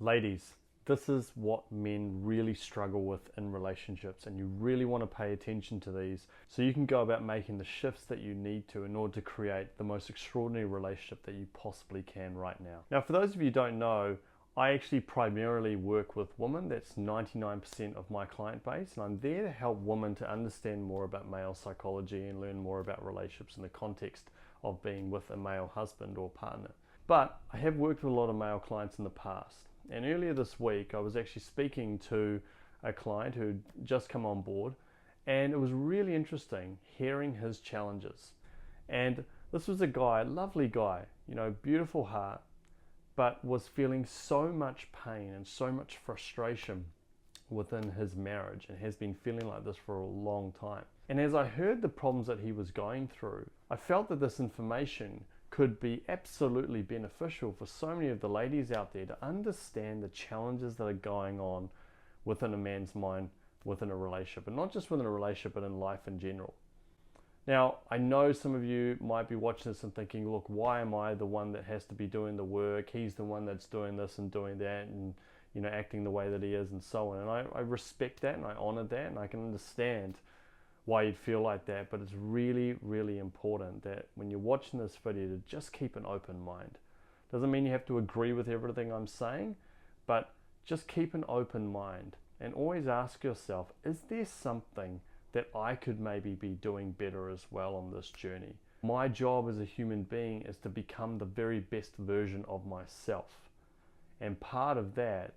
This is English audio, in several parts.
Ladies, this is what men really struggle with in relationships, and you really want to pay attention to these so you can go about making the shifts that you need to in order to create the most extraordinary relationship that you possibly can right now. Now, for those of you who don't know, I actually primarily work with women. That's 99% of my client base, and I'm there to help women to understand more about male psychology and learn more about relationships in the context of being with a male husband or partner. But I have worked with a lot of male clients in the past. And earlier this week, I was actually speaking to a client who'd just come on board, and it was really interesting hearing his challenges. And this was a guy, lovely guy, beautiful heart, but was feeling so much pain and so much frustration within his marriage, and has been feeling like this for a long time. And as I heard the problems that he was going through, I felt that this information could be absolutely beneficial for so many of the ladies out there to understand the challenges that are going on within a man's mind within a relationship, and not just within a relationship but in life in general. Now, I know some of you might be watching this and thinking, look, why am I the one that has to be doing the work? He's the one that's doing this and doing that and acting the way that he is and so on. And I respect that and I honor that, and I can understand why you'd feel like that, but it's really, really important that when you're watching this video to just keep an open mind. Doesn't mean you have to agree with everything I'm saying, but just keep an open mind and always ask yourself, is there something that I could maybe be doing better as well on this journey? My job as a human being is to become the very best version of myself. And part of that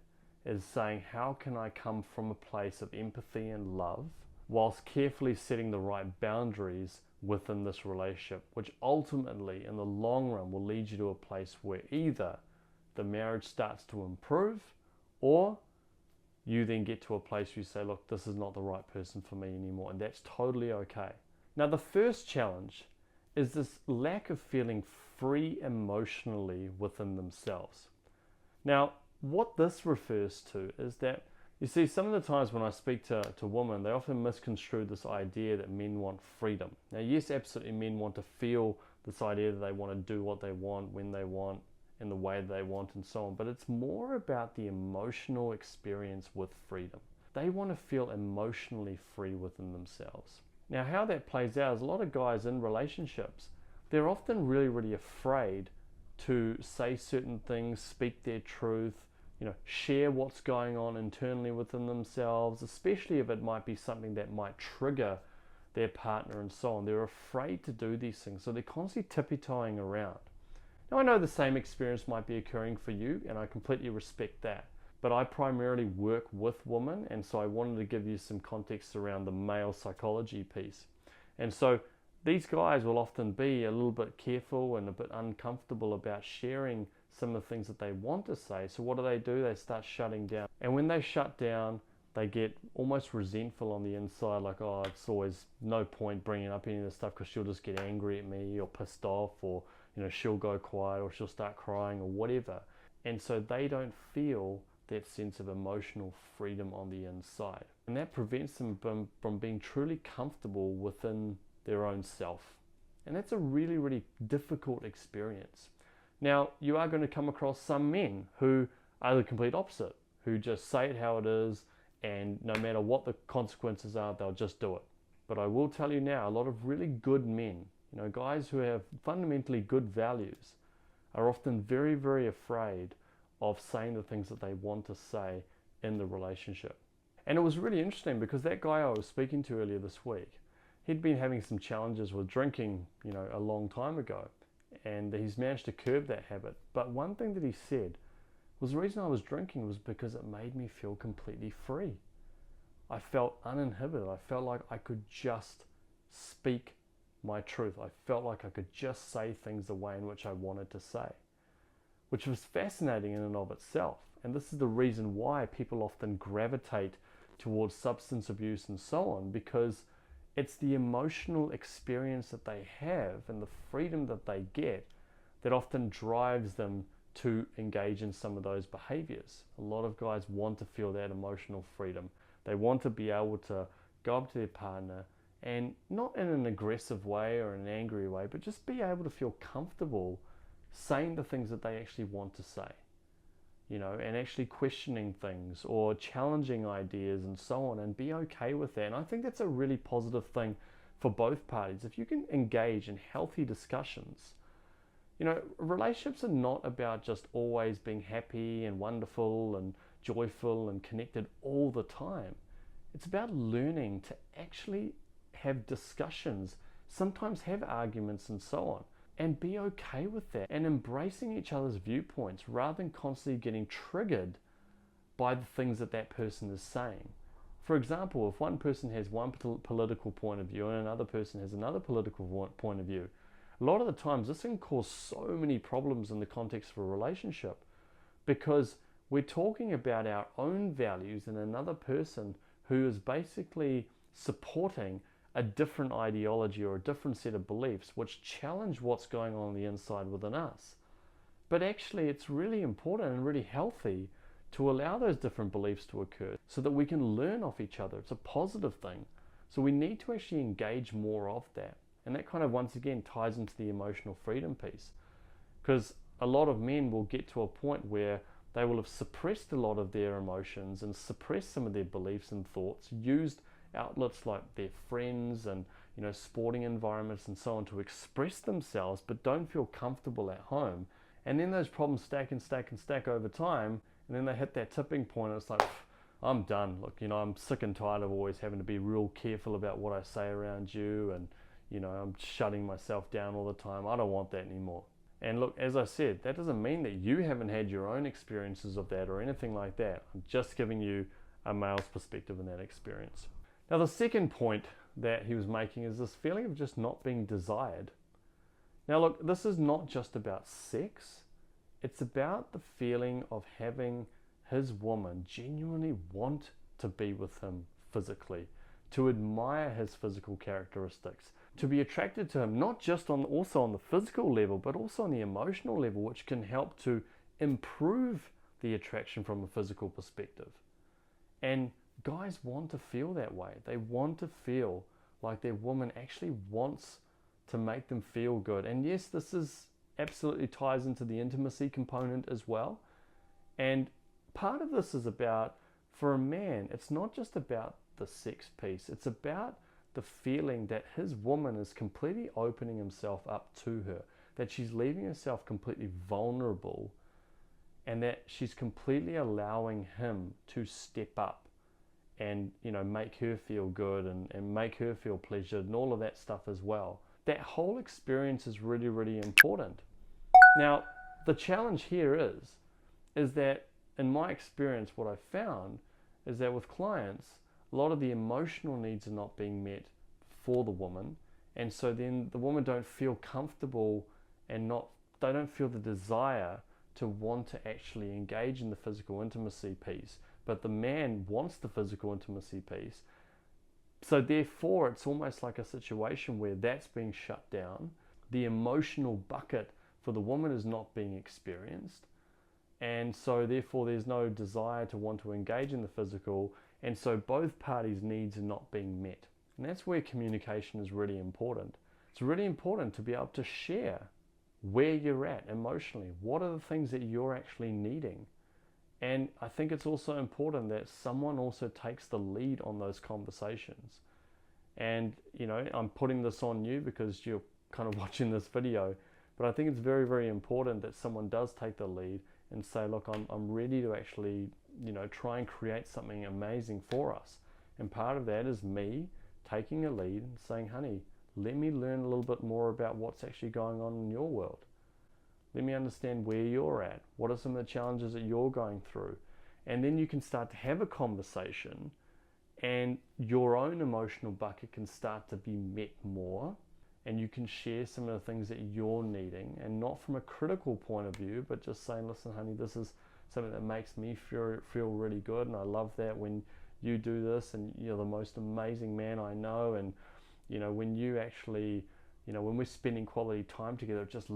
is saying, how can I come from a place of empathy and love whilst carefully setting the right boundaries within this relationship, which ultimately in the long run will lead you to a place where either the marriage starts to improve, or you then get to a place where you say, look, this is not the right person for me anymore, and that's totally okay. Now, the first challenge is this lack of feeling free emotionally within themselves. Now, what this refers to is that, you see, some of the times when I speak to women, they often misconstrue this idea that men want freedom. Now, yes, absolutely, men want to feel this idea that they want to do what they want, when they want, in the way they want, and so on. But it's more about the emotional experience with freedom. They want to feel emotionally free within themselves. Now, how that plays out is a lot of guys in relationships, they're often really, really afraid to say certain things, speak their truth, share what's going on internally within themselves, especially if it might be something that might trigger their partner and so on. They're afraid to do these things, so they're constantly tippy-toeing around. Now, I know the same experience might be occurring for you, and I completely respect that, but I primarily work with women, and so I wanted to give you some context around the male psychology piece. And so these guys will often be a little bit careful and a bit uncomfortable about sharing some of the things that they want to say. So what do? They start shutting down. And when they shut down, they get almost resentful on the inside, like, oh, it's always no point bringing up any of this stuff because she'll just get angry at me or pissed off, or she'll go quiet, or she'll start crying or whatever. And so they don't feel that sense of emotional freedom on the inside. And that prevents them from being truly comfortable within their own self. And that's a really, really difficult experience. Now, you are going to come across some men who are the complete opposite, who just say it how it is, and no matter what the consequences are, they'll just do it. But I will tell you now, a lot of really good men, guys who have fundamentally good values, are often very, very afraid of saying the things that they want to say in the relationship. And it was really interesting because that guy I was speaking to earlier this week, he'd been having some challenges with drinking, a long time ago. And he's managed to curb that habit. But one thing that he said was, the reason I was drinking was because it made me feel completely free. I felt uninhibited. I felt like I could just speak my truth. I felt like I could just say things the way in which I wanted to say, which was fascinating in and of itself. And this is the reason why people often gravitate towards substance abuse and so on, because it's the emotional experience that they have and the freedom that they get that often drives them to engage in some of those behaviors. A lot of guys want to feel that emotional freedom. They want to be able to go up to their partner, and not in an aggressive way or an angry way, but just be able to feel comfortable saying the things that they actually want to say. and actually questioning things or challenging ideas and so on, and be okay with that. And I think that's a really positive thing for both parties. If you can engage in healthy discussions, relationships are not about just always being happy and wonderful and joyful and connected all the time. It's about learning to actually have discussions, sometimes have arguments and so on, and be okay with that and embracing each other's viewpoints rather than constantly getting triggered by the things that that person is saying. For example, if one person has one political point of view and another person has another political point of view, a lot of the times this can cause so many problems in the context of a relationship, because we're talking about our own values and another person who is basically supporting a different ideology or a different set of beliefs which challenge what's going on the inside within us. But actually it's really important and really healthy to allow those different beliefs to occur so that we can learn off each other. It's a positive thing. So we need to actually engage more of that. And that kind of once again ties into the emotional freedom piece, because a lot of men will get to a point where they will have suppressed a lot of their emotions and suppressed some of their beliefs and thoughts, used outlets like their friends and sporting environments and so on to express themselves, but don't feel comfortable at home. And then those problems stack and stack and stack over time, and then they hit that tipping point and it's like, I'm done. Look, I'm sick and tired of always having to be real careful about what I say around you, and I'm shutting myself down all the time. I don't want that anymore. And look, as I said, that doesn't mean that you haven't had your own experiences of that or anything like that. I'm just giving you a male's perspective in that experience. Now, the second point that he was making is this feeling of just not being desired. Now, look, this is not just about sex. It's about the feeling of having his woman genuinely want to be with him physically, to admire his physical characteristics, to be attracted to him, not just also on the physical level, but also on the emotional level, which can help to improve the attraction from a physical perspective. And guys want to feel that way. They want to feel like their woman actually wants to make them feel good. And yes, this is absolutely ties into the intimacy component as well. And part of this is about, for a man, it's not just about the sex piece. It's about the feeling that his woman is completely opening himself up to her, that she's leaving herself completely vulnerable, and that she's completely allowing him to step up and make her feel good and make her feel pleasured and all of that stuff as well. That whole experience is really, really important. Now, the challenge here is that in my experience, what I've found is that with clients, a lot of the emotional needs are not being met for the woman, and so then the woman don't feel comfortable and they don't feel the desire to want to actually engage in the physical intimacy piece, but the man wants the physical intimacy piece. So therefore it's almost like a situation where that's being shut down. The emotional bucket for the woman is not being experienced, and so therefore there's no desire to want to engage in the physical, and so both parties' needs are not being met. And that's where communication is really important. It's really important to be able to share where you're at emotionally. What are the things that you're actually needing? And I think it's also important that someone also takes the lead on those conversations. And I'm putting this on you because you're kind of watching this video, but I think it's very, very important that someone does take the lead and say, look, I'm ready to actually try and create something amazing for us. And part of that is me taking a lead and saying, honey, let me learn a little bit more about what's actually going on in your world. Let me understand where you're at. What are some of the challenges that you're going through? And then you can start to have a conversation, and your own emotional bucket can start to be met more, and you can share some of the things that you're needing, and not from a critical point of view, but just saying, listen, honey, this is something that makes me feel really good, and I love that when you do this, and you're the most amazing man I know, and when you actually, when we're spending quality time together, it just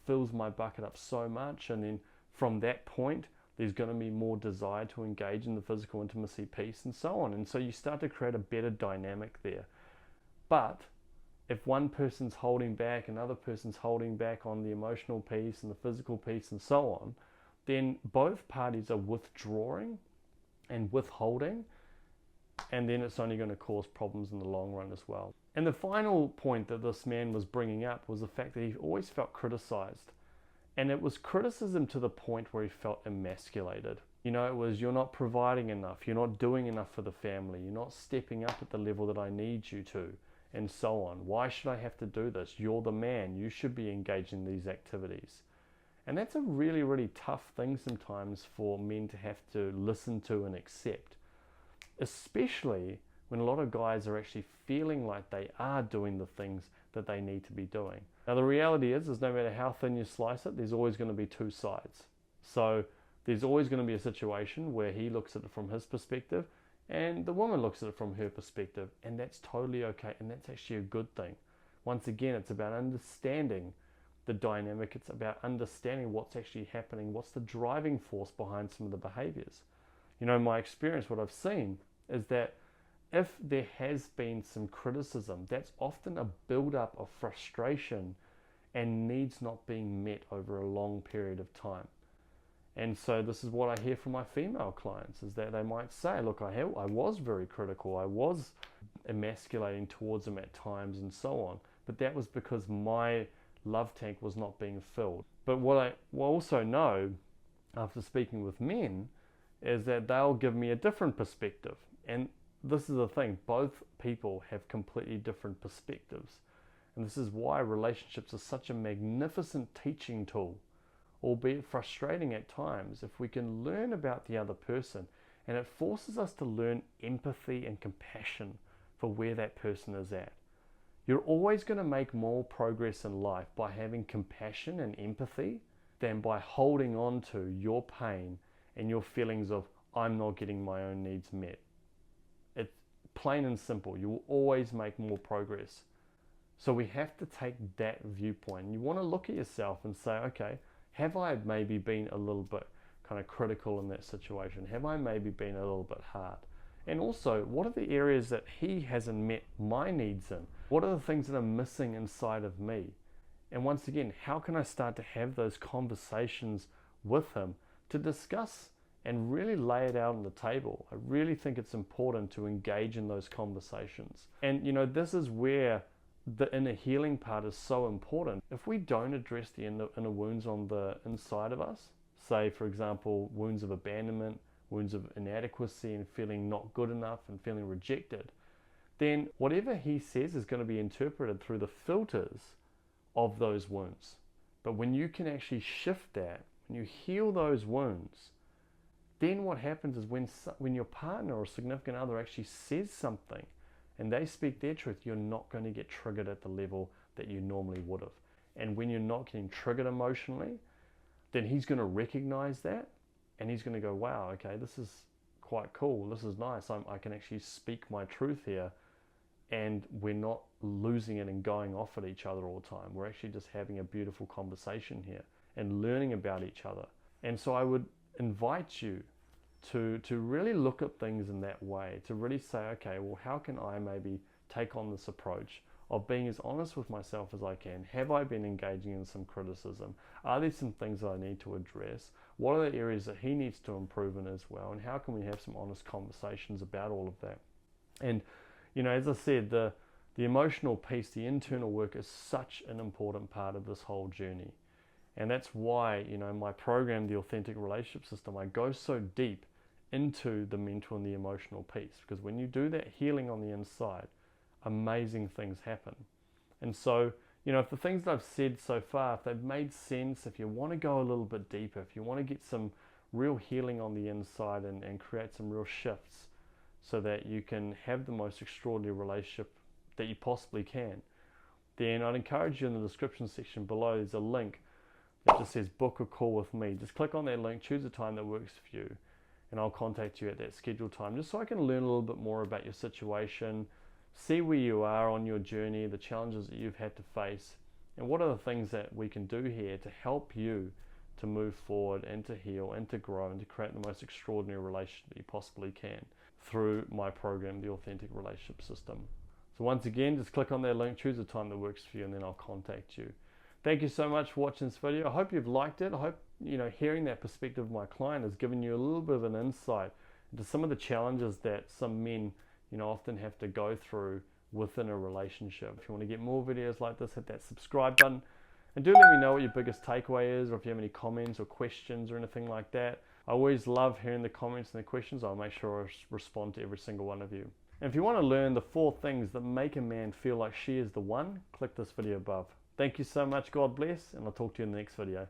fills my bucket up so much. And then from that point, there's going to be more desire to engage in the physical intimacy piece and so on. And so you start to create a better dynamic there. But if one person's holding back, another person's holding back on the emotional piece and the physical piece and so on, then both parties are withdrawing and withholding, and then it's only going to cause problems in the long run as well. And the final point that this man was bringing up was the fact that he always felt criticized. And it was criticism to the point where he felt emasculated. You know, it was, you're not providing enough, you're not doing enough for the family, you're not stepping up at the level that I need you to, and so on. Why should I have to do this? You're the man, you should be engaged in these activities. And that's a really, really tough thing sometimes for men to have to listen to and accept, especially when a lot of guys are actually feeling like they are doing the things that they need to be doing. Now the reality is no matter how thin you slice it, there's always going to be two sides. So there's always going to be a situation where he looks at it from his perspective and the woman looks at it from her perspective, and that's totally okay, and that's actually a good thing. Once again, it's about understanding the dynamic, it's about understanding what's actually happening, what's the driving force behind some of the behaviors. You know, my experience, what I've seen is that if there has been some criticism, that's often a build-up of frustration and needs not being met over a long period of time. And so this is what I hear from my female clients, is that they might say, look, I was very critical, I was emasculating towards them at times and so on, but that was because my love tank was not being filled. But what I also know, after speaking with men, is that they'll give me a different perspective. And this is the thing, both people have completely different perspectives. And this is why relationships are such a magnificent teaching tool, albeit frustrating at times, if we can learn about the other person. And it forces us to learn empathy and compassion for where that person is at. You're always going to make more progress in life by having compassion and empathy than by holding on to your pain and your feelings of, I'm not getting my own needs met. It's plain and simple. You will always make more progress. So we have to take that viewpoint. You want to look at yourself and say, okay, have I maybe been a little bit kind of critical in that situation? Have I maybe been a little bit hard? And also, what are the areas that he hasn't met my needs in? What are the things that are missing inside of me? And once again, how can I start to have those conversations with him to discuss and really lay it out on the table? I really think it's important to engage in those conversations. And you know, this is where the inner healing part is so important. If we don't address the inner wounds on the inside of us, say for example, wounds of abandonment, wounds of inadequacy and feeling not good enough and feeling rejected, then whatever he says is going to be interpreted through the filters of those wounds. But when you can actually shift that, when you heal those wounds, then what happens is when your partner or significant other actually says something and they speak their truth, you're not going to get triggered at the level that you normally would have. And when you're not getting triggered emotionally, then he's going to recognize that and he's going to go, wow, okay, this is quite cool. This is nice. I can actually speak my truth here and we're not losing it and going off at each other all the time. We're actually just having a beautiful conversation here and learning about each other. And so I would invite you to really look at things in that way, to really say, okay, well, how can I maybe take on this approach of being as honest with myself as I can? Have I been engaging in some criticism? Are there some things that I need to address? What are the areas that he needs to improve in as well? And how can we have some honest conversations about all of that? And, you know, as I said, the emotional piece, the internal work is such an important part of this whole journey. And that's why, you know, my program, The Authentic Relationship System, I go so deep into the mental and the emotional piece, because when you do that healing on the inside, amazing things happen. And so, you know, if the things that I've said so far, if they've made sense, if you want to go a little bit deeper, if you want to get some real healing on the inside and create some real shifts so that you can have the most extraordinary relationship that you possibly can, then I'd encourage you in the description section below, there's a link that just says book a call with me. Just click on that link, choose a time that works for you, and I'll contact you at that scheduled time, just so I can learn a little bit more about your situation, see where you are on your journey, the challenges that you've had to face, and what are the things that we can do here to help you to move forward and to heal and to grow and to create the most extraordinary relationship that you possibly can through my program, The Authentic Relationship System. So once again, just click on that link, choose a time that works for you, and then I'll contact you. Thank you so much for watching this video. I hope you've liked it. I hope, hearing that perspective of my client has given you a little bit of an insight into some of the challenges that some men, often have to go through within a relationship. If you want to get more videos like this, hit that subscribe button. And do let me know what your biggest takeaway is, or if you have any comments or questions or anything like that. I always love hearing the comments and the questions. I'll make sure I respond to every single one of you. And if you want to learn the 4 things that make a man feel like she is the one, click this video above. Thank you so much. God bless, and I'll talk to you in the next video.